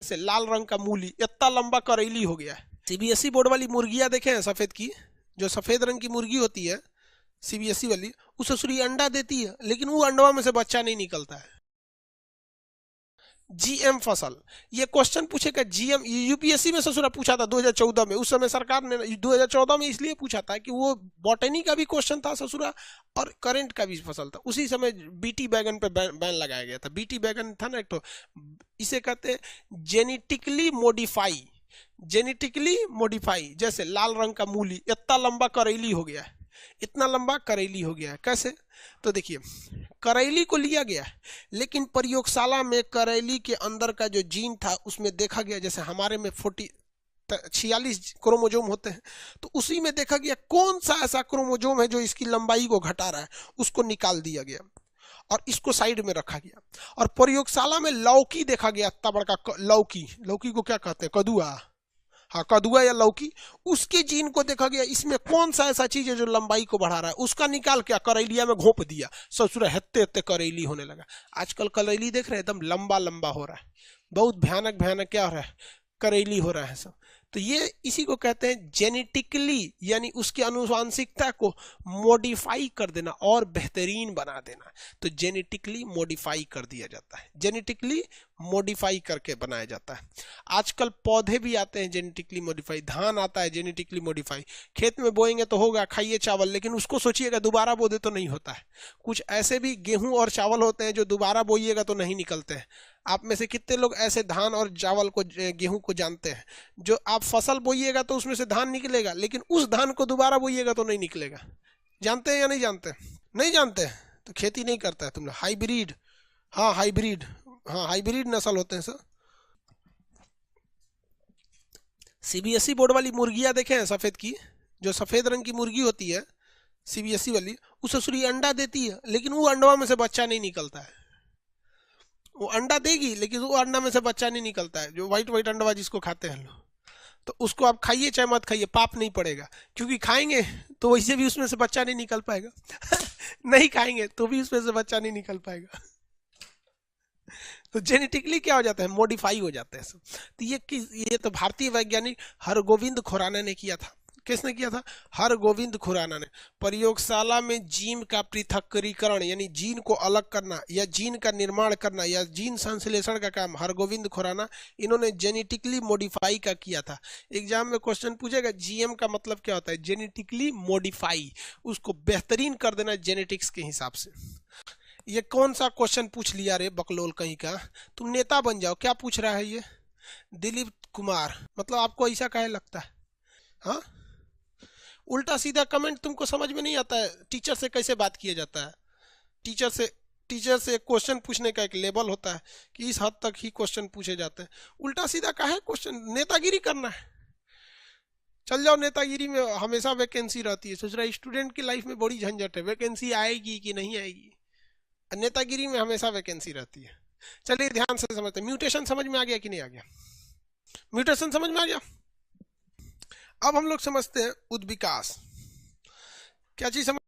से लाल रंग का मूली इतना लंबा करेली हो गया है। सीबीएसई बोर्ड वाली मुर्गियां देखे हैं सफेद की, जो सफेद रंग की मुर्गी होती है सीबीएसई वाली, वो ससुरी अंडा देती है लेकिन वो अंडवा में से बच्चा नहीं निकलता है। जीएम फसल, ये क्वेश्चन पूछेगा जीएम, यूपीएससी में ससुरा पूछा था 2014 में। उस समय सरकार ने 2014 में इसलिए पूछा था कि वो बॉटनी का भी क्वेश्चन था ससुरा और करंट का भी फसल था। उसी समय बीटी बैगन पे बैन लगाया गया था। बीटी बैगन था ना एक, तो इसे कहते जेनेटिकली मॉडिफाई, जेनेटिकली मॉडिफाई। जैसे लाल रंग का मूली इतना लंबा करेली हो गया है, इतना लंबा करेली हो गया है। कैसे? तो देखिए, करेली को लिया गया लेकिन प्रयोगशाला में करेली के अंदर का जो जीन था उसमें देखा गया, जैसे हमारे में 46 क्रोमोजोम होते हैं, तो उसी में देखा गया कौन सा ऐसा क्रोमोजोम है जो इसकी लंबाई को घटा रहा है, उसको निकाल दिया गया और इसको साइड में रखा गया। और प्रयोगशाला में लौकी देखा गया, इतना बड़का लौकी, लौकी को क्या कहते हैं, कदुआ, हाँ कदुआ या लौकी, उसके जीन को देखा गया, इसमें कौन सा ऐसा चीज है जो लंबाई को बढ़ा रहा है, उसका निकाल के करेलिया में घोंप दिया। ससुर हेत्ते हेत्ते करेली होने लगा। आजकल करेली देख रहे हैं एकदम लंबा लंबा हो रहा है, बहुत भयानक भयानक क्या हो रहा है, करेली हो रहा है सब। तो ये इसी को कहते हैं जेनेटिकली, यानी उसकी आनुवांशिकता को मॉडिफाई कर देना और बेहतरीन बना देना। तो जेनेटिकली मॉडिफाई कर दिया जाता है, जेनेटिकली मॉडिफाई करके बनाया जाता है। आजकल पौधे भी आते हैं जेनेटिकली मॉडिफाई, धान आता है जेनेटिकली मॉडिफाई। खेत में बोएंगे तो होगा, खाइए चावल, लेकिन उसको सोचिएगा दोबारा बो दे तो नहीं होता है। कुछ ऐसे भी गेहूं और चावल होते हैं जो दोबारा बोइएगा तो नहीं निकलते हैं। आप में से कितने लोग ऐसे धान और चावल को, गेहूं को जानते हैं, जो आप फसल बोइएगा तो उसमें से धान निकलेगा, लेकिन उस धान को दोबारा बोइएगा तो नहीं निकलेगा। जानते हैं या नहीं जानते? नहीं जानते तो खेती नहीं करता है तुम लोग। हाइब्रिड, हाँ हाइब्रिड, हाँ हाइब्रिड नस्ल होते हैं सर। सीबीएसई बोर्ड वाली मुर्गियां देखे हैं सफेद की, जो सफेद रंग की मुर्गी होती है सीबीएसई वाली, वो ससुरी अंडा देती है लेकिन वो अंडवा में से बच्चा नहीं निकलता है। वो अंडा देगी लेकिन वो अंडा में से बच्चा नहीं निकलता है, जो व्हाइट व्हाइट अंडा जिसको खाते हैं लोग। तो उसको आप खाइए चाहे मत खाइए, पाप नहीं पड़ेगा, क्योंकि खाएंगे तो वैसे भी उसमें से बच्चा नहीं निकल पाएगा नहीं खाएंगे तो भी उसमें से बच्चा नहीं निकल पाएगा तो जेनेटिकली क्या हो जाता है, मॉडिफाई हो जाता है सब। तो ये तो भारतीय वैज्ञानिक हरगोविंद खुराना ने किया था। किसने किया था? हरगोविंद खुराना ने। प्रयोगशाला में जीन का पृथक्करीकरण, यानी जीन को अलग करना या जीन का निर्माण करना या जीन संश्लेषण का काम हरगोविंद खुराना, इन्होंने जेनेटिकली मॉडिफाई का किया था। एग्जाम में क्वेश्चन पूछेगा जीएम का मतलब क्या होता है, जेनेटिकली मॉडिफाई, उसको बेहतरीन कर देना जेनेटिक्स के हिसाब से। ये कौन सा क्वेश्चन पूछ लिया रे बकलोल कहीं का, तुम नेता बन जाओ, क्या पूछ रहा है ये? दिलीप कुमार, मतलब आपको ऐसा काहे लगता है? हाँ, उल्टा सीधा कमेंट तुमको समझ में नहीं आता है टीचर से कैसे बात किया जाता है? टीचर से क्वेश्चन पूछने का एक लेवल होता है कि इस हद तक ही क्वेश्चन पूछे जाते हैं। उल्टा सीधा काहे क्वेश्चन, नेतागिरी करना है? चल जाओ नेतागिरी में, हमेशा वैकेंसी रहती है। सोच रहा है स्टूडेंट की लाइफ में बड़ी झंझट है, वैकेंसी आएगी कि नहीं आएगी। नेतागिरी में हमेशा वैकेंसी रहती है। चलिए ध्यान से समझते हैं। म्यूटेशन समझ में आ गया कि नहीं आ गया? म्यूटेशन समझ में आ गया। अब हम लोग समझते हैं उद्विकास। क्या चीज समझ